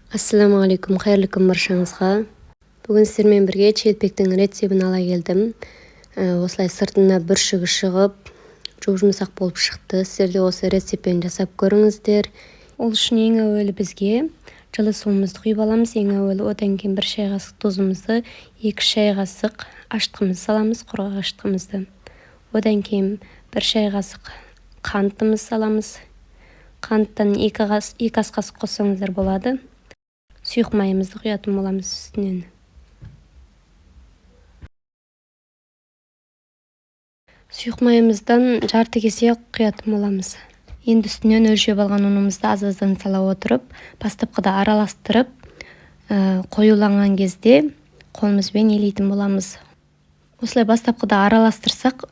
Ассаламу алейкум, қайырлы күн баршаңызға. Бүгін сіздермен бірге челпектің рецебін ала келдім. Осылай сыртына бүршігі шығып, жұмсақ болып шықты. Сіздер де осы рецеппен жасап көріңіздер. Ол үшін ең әуелі бізге жылы суымызды құйып аламыз. Ең әуелі одан кейін 1 шай қасық тұзымызды, 2 шай қасық ашытқымызды саламыз, құрғақ ашытқымызды. Одан кейін 1 шай қасық қантымызды саламыз. Қанттан 2 ас қасық қоссаңыздар болады. Сұйық майымызды құятын боламыз үстінен. Сұйық майымыздан жарты кесе құятын боламыз. Енді үстінен өлшеп алған ұнымызды аз-аздан сала отырып, бастапқыда араластырып, қоюланған кезде қолымызбен илейтін боламыз. Осылай бастапқыда араластырсақ,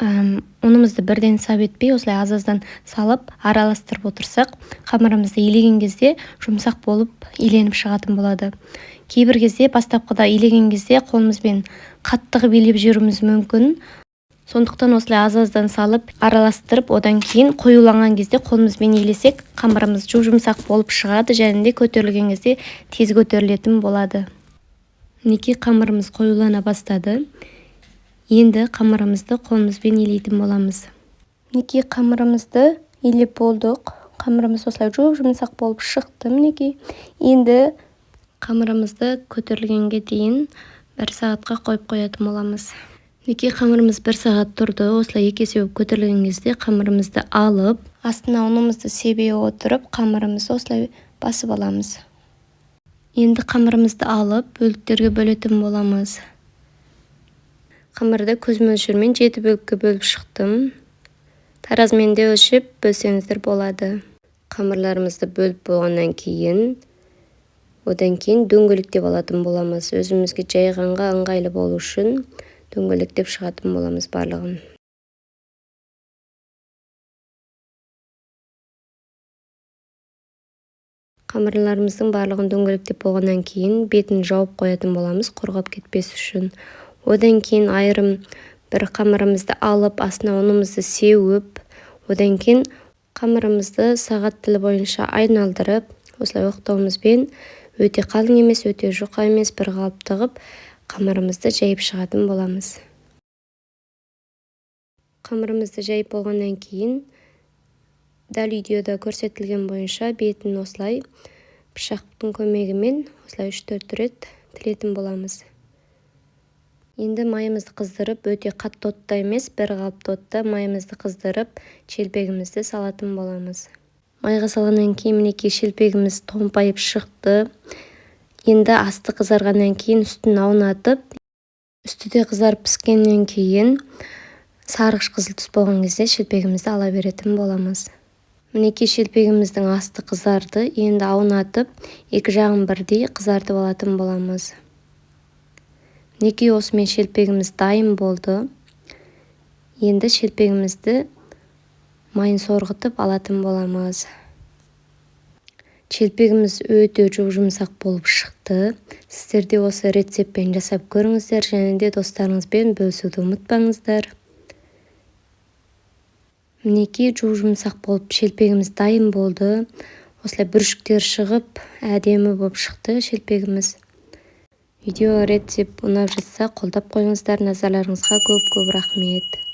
ұнымызды бірден сап етпей, осылай аз-аздан салып, араластырып отырсақ, қамырымызды илеген кезде жұмсақ болып иленіп шығатын болады. Кейбір кезде бастапқыда илеген кезде қолымызбен қаттығы билеп жүруіміз мүмкін. Сондықтан осылай аз-аздан салып, араластырып, одан кейін қоюланған кезде қолымызбен илесек, қамырымыз жұмсақ болып шығады, және де көтерілген кезде тез көтерілетін болады. Мінекей қамырымыз қоюлана бастады. Енді қамырымызды қолымызбен илейтін боламыз. Мінекей қамырымызды илеп болдық. Қамырымыз осылай жұмсақ болып шықты. Мінекей. Енді қамырымызды көтерілгенге дейін 1 сағатқа қойып қоятын боламыз. Мінекей қамырымыз 1 сағат тұрды. Осылай 2 есе болып көтерілген кезде қамырымызды алып, астына ұнымызды себе отырып, қамырымызды осылай басып аламыз. Енді қамырымызды алып, бөліктерге бөлетін боламыз. Қамырды көз мөлшермен 7 бөлікке бөліп шықтым. Таразымен де өлшеп бөлсеңіздер болады. Қамырларымызды бөліп болғаннан кейін, одан кейін дөңгелектеп алатын боламыз. Өзімізге жайғанға ыңғайлы болу үшін дөңгелектеп шығатын боламыз барлығын. Қамырларымыздың барлығын дөңгелектеп болғаннан кейін бетін жауып қоятын боламыз, құрғап кетпес үшін. Одан кейін айырым бір қамырымызды алып, астына ұнымызды сеуіп, одан кейін қамырымызды сағат тілі бойынша айналдырып, осылай оқтауымызбен өте қалың емес, өте жұқа емес бір қалып тығып, қамырымызды жайып шығатын боламыз. Қамырымызды жайып болғаннан кейін, дәл видеода көрсетілген бойынша бетін осылай пышақтың көмегімен осылай 3-4 рет тілетін боламыз. Енді майымызды қыздырып, өте қатты отта емес, бір қалыпты отта майымызды қыздырып, шелпегімізді салатын боламыз. Майға салғаннан кейін мінекей шелпегіміз томпайып шықты. Енді асты қызарғаннан кейін үстін аунатып, үсті де қызарып піскеннен кейін сарғыш қызыл түс болған кезде шелпегімізді ала беретін боламыз. Мінекей шелпегіміздің асты қызарды. Енді аунатып, 2 жағын бірдей қызартып алатын боламыз. Мінекей осымен шелпегіміз дайын болды. Енді шелпегімізді майын сорғытып алатын боламыз. Шелпегіміз өте жұмсақ болып шықты. Сіздер де осы рецеппен жасап көріңіздер, және де достарыңызбен бөлісуді ұмытпаңыздар. Мінекей жұмсақ болып шелпегіміз дайын болды. Осылай бүршіктер шығып, әдемі болып шықты шелпегіміз. Видео рецепт ұнап жатса қолдап қойыңыздар. Назарларыңызға көп рахмет.